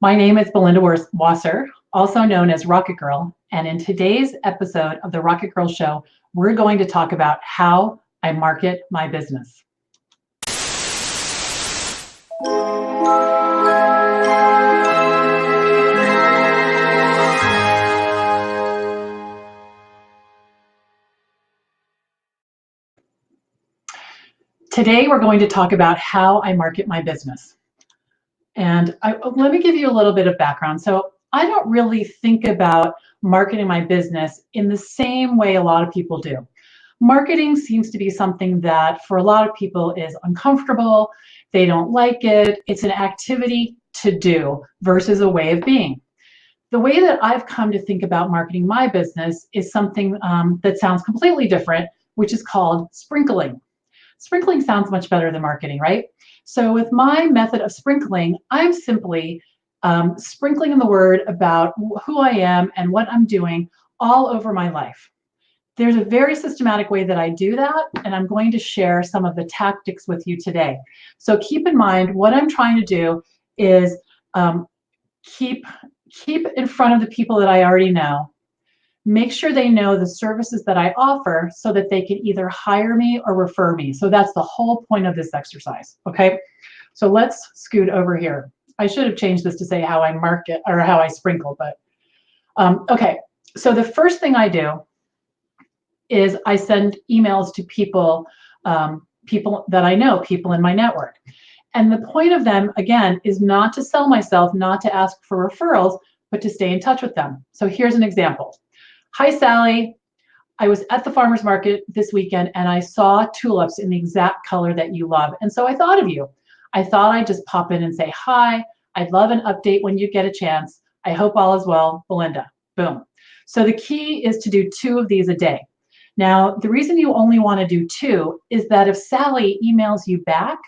My name is Belinda Wasser, also known as Rocket Girl, and in today's episode of the Rocket Girl Show, we're going to talk about how I market my business. Today, we're going to talk about how I market my business. And let me give you a little bit of background. So I don't really think about marketing my business in the same way a lot of people do. Marketing seems to be something that for a lot of people is uncomfortable. They don't like it. It's an activity to do versus a way of being. The way that I've come to think about marketing my business is something that sounds completely different, which is called sprinkling. Sprinkling sounds much better than marketing, right? So with my method of sprinkling, I'm simply sprinkling in the word about who I am and what I'm doing all over my life. There's a very systematic way that I do that, and I'm going to share some of the tactics with you today. So keep in mind, what I'm trying to do is keep in front of the people that I already know. Make sure they know the services that I offer so that they can either hire me or refer me. So that's the whole point of this exercise, okay? So let's scoot over here. I should have changed this to say how I market or how I sprinkle, but okay. So the first thing I do is I send emails to people, people that I know, people in my network. And the point of them, again, is not to sell myself, not to ask for referrals, but to stay in touch with them. So here's an example. Hi, Sally. I was at the farmer's market this weekend and I saw tulips in the exact color that you love. And so I thought of you. I thought I'd just pop in and say, hi, I'd love an update when you get a chance. I hope all is well, Belinda. Boom. So the key is to do 2 of these a day. Now, the reason you only want to do 2 is that if Sally emails you back,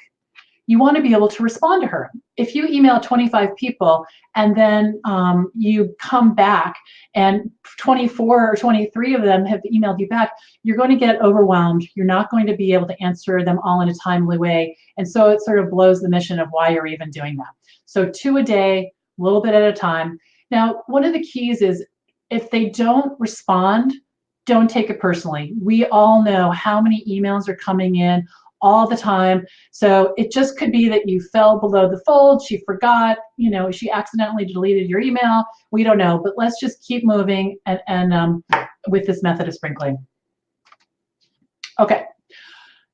you want to be able to respond to her. If you email 25 people and then you come back and 24 or 23 of them have emailed you back, you're going to get overwhelmed. You're not going to be able to answer them all in a timely way. And so it sort of blows the mission of why you're even doing that. So 2 a day, a little bit at a time. Now, one of the keys is if they don't respond, don't take it personally. We all know how many emails are coming in all the time. So it just could be that you fell below the fold, she forgot, she accidentally deleted your email. We don't know, but let's just keep moving and with this method of sprinkling. Okay.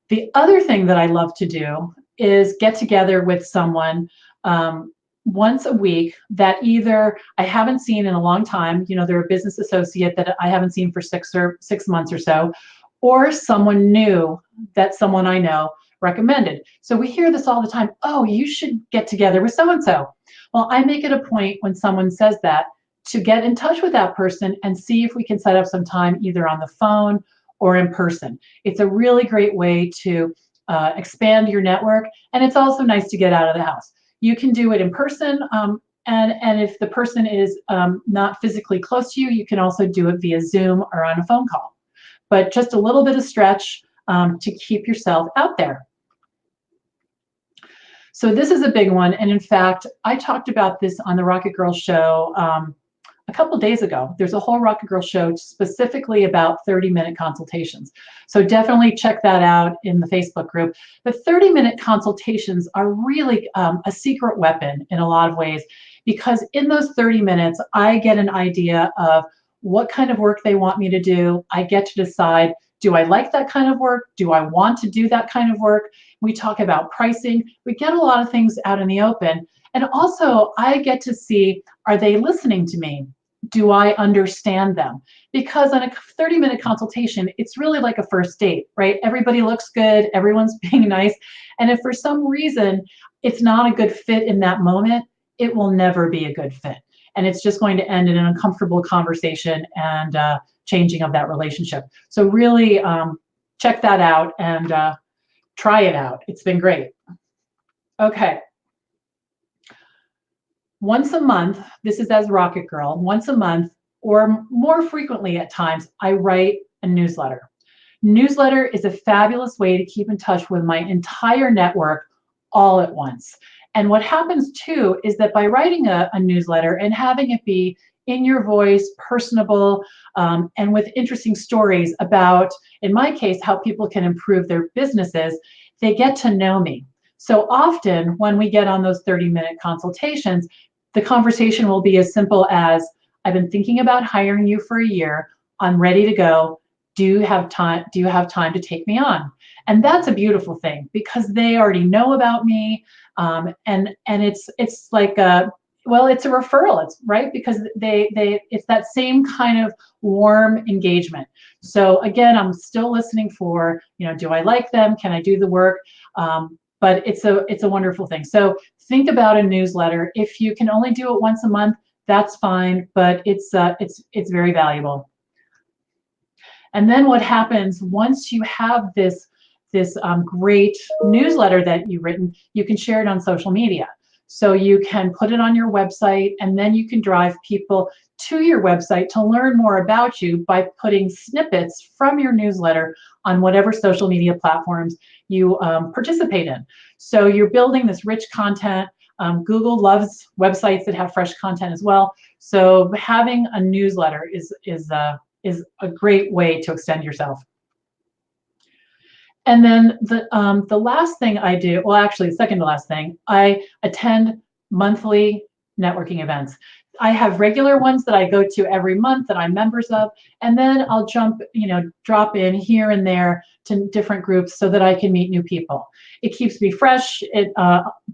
The other thing that I love to do is get together with someone once a week that either I haven't seen in a long time, they're a business associate that I haven't seen for 6 months or so, or someone new that someone I know recommended. So we hear this all the time. Oh, you should get together with so-and-so. Well, I make it a point when someone says that to get in touch with that person and see if we can set up some time either on the phone or in person. It's a really great way to expand your network, and it's also nice to get out of the house. You can do it in person, and if the person is not physically close to you, you can also do it via Zoom or on a phone call. But just a little bit of stretch to keep yourself out there. So this is a big one. And in fact, I talked about this on the Rocket Girl Show a couple days ago. There's a whole Rocket Girl Show specifically about 30-minute consultations. So definitely check that out in the Facebook group. But 30-minute consultations are really a secret weapon in a lot of ways, because in those 30 minutes, I get an idea of what kind of work they want me to do. I get to decide, do I like that kind of work? Do I want to do that kind of work? We talk about pricing. We get a lot of things out in the open. And also I get to see, are they listening to me? Do I understand them? Because on a 30-minute consultation, it's really like a first date, right? Everybody looks good, everyone's being nice. And if for some reason it's not a good fit in that moment, it will never be a good fit. And it's just going to end in an uncomfortable conversation and changing of that relationship. So really check that out and try it out. It's been great. Okay. Once a month, this is as Rocket Girl, once a month or more frequently at times, I write a newsletter. Newsletter is a fabulous way to keep in touch with my entire network all at once. And what happens too is that by writing a newsletter and having it be in your voice, personable, and with interesting stories about, in my case, how people can improve their businesses, they get to know me. So often when we get on those 30-minute consultations, the conversation will be as simple as, I've been thinking about hiring you for a year. I'm ready to go. Do you have time? Do you have time to take me on? And that's a beautiful thing because they already know about me, and it's like well, it's a referral. It's right because it's that same kind of warm engagement. So again, I'm still listening for, do I like them? Can I do the work? But it's a wonderful thing. So think about a newsletter. If you can only do it once a month, that's fine, but it's very valuable. And then what happens once you have this great newsletter that you've written, you can share it on social media. So you can put it on your website, and then you can drive people to your website to learn more about you by putting snippets from your newsletter on whatever social media platforms you participate in. So you're building this rich content. Google loves websites that have fresh content as well. So having a newsletter is a great way to extend yourself. And then the last thing I do, well, actually, the second to last thing, I attend monthly networking events. I have regular ones that I go to every month that I'm members of, and then I'll drop in here and there to different groups so that I can meet new people. It keeps me fresh. It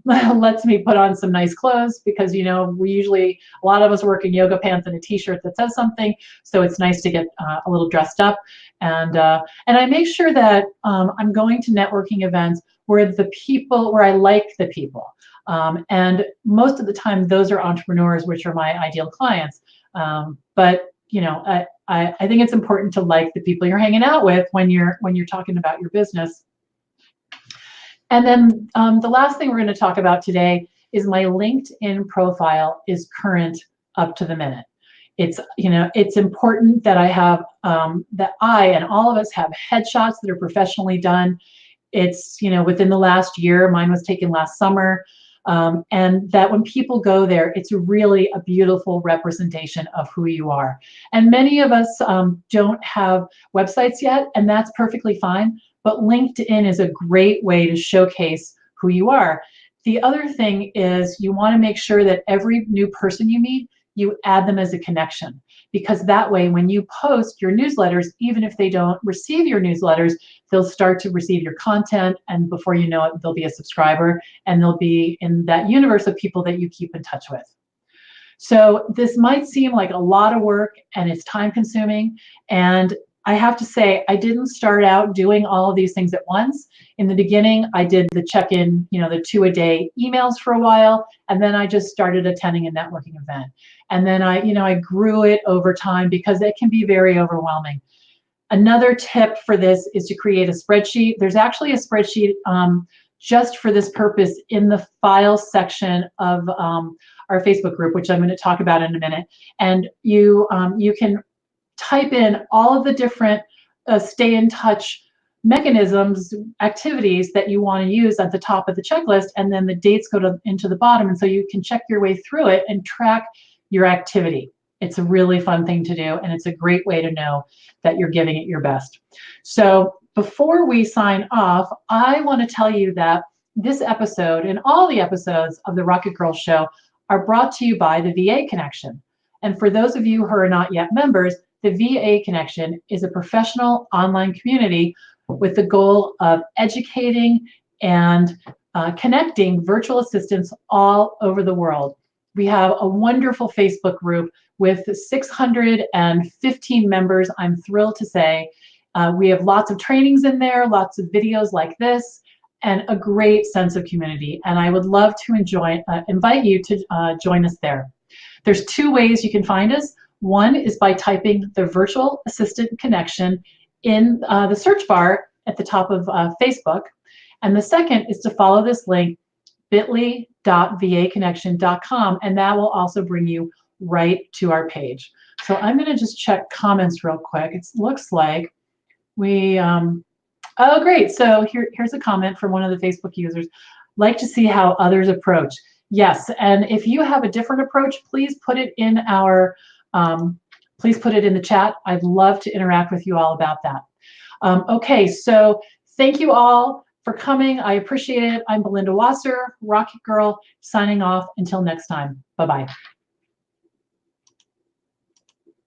lets me put on some nice clothes because, we usually, a lot of us work in yoga pants and a t-shirt that says something. So it's nice to get a little dressed up. And I make sure that I'm going to networking events where I like the people. And most of the time, those are entrepreneurs, which are my ideal clients. But I think it's important to like the people you're hanging out with when you're talking about your business. And then the last thing we're going to talk about today is my LinkedIn profile is current, up to the minute. It's important that I have that I and all of us have headshots that are professionally done. It's within the last year. Mine was taken last summer. And that when people go there, it's really a beautiful representation of who you are. And many of us don't have websites yet, and that's perfectly fine. But LinkedIn is a great way to showcase who you are. The other thing is you want to make sure that every new person you meet, you add them as a connection, because that way when you post your newsletters, even if they don't receive your newsletters, they'll start to receive your content, and before you know it, they'll be a subscriber and they'll be in that universe of people that you keep in touch with. So this might seem like a lot of work and it's time consuming, and I have to say, I didn't start out doing all of these things at once. In the beginning, I did the check-in, the 2-a-day emails for a while, and then I just started attending a networking event. And then I grew it over time because it can be very overwhelming. Another tip for this is to create a spreadsheet. There's actually a spreadsheet just for this purpose in the files section of our Facebook group, which I'm going to talk about in a minute. And you can type in all of the different stay in touch mechanisms, activities that you want to use at the top of the checklist, and then the dates go into the bottom, and so you can check your way through it and track your activity. It's a really fun thing to do, and it's a great way to know that you're giving it your best. So before we sign off, I want to tell you that this episode and all the episodes of the RocketGirl Show are brought to you by the VA Connection. And for those of you who are not yet members, the VA Connection is a professional online community with the goal of educating and connecting virtual assistants all over the world. We have a wonderful Facebook group with 615 members, I'm thrilled to say. We have lots of trainings in there, lots of videos like this, and a great sense of community. And I would love to invite you to join us there. There's 2 ways you can find us. One is by typing the Virtual Assistant Connection in the search bar at the top of Facebook. And the second is to follow this link, bit.ly.vaconnection.com, and that will also bring you right to our page. So I'm going to just check comments real quick. It looks like we, oh great, so here's a comment from one of the Facebook users. Like to see how others approach. Yes, and if you have a different approach, please put it in our, please put it in the chat. I'd love to interact with you all about that. Okay, so thank you all for coming. I appreciate it. I'm Belinda Wasser, Rocket Girl, signing off. Until next time. Bye-bye.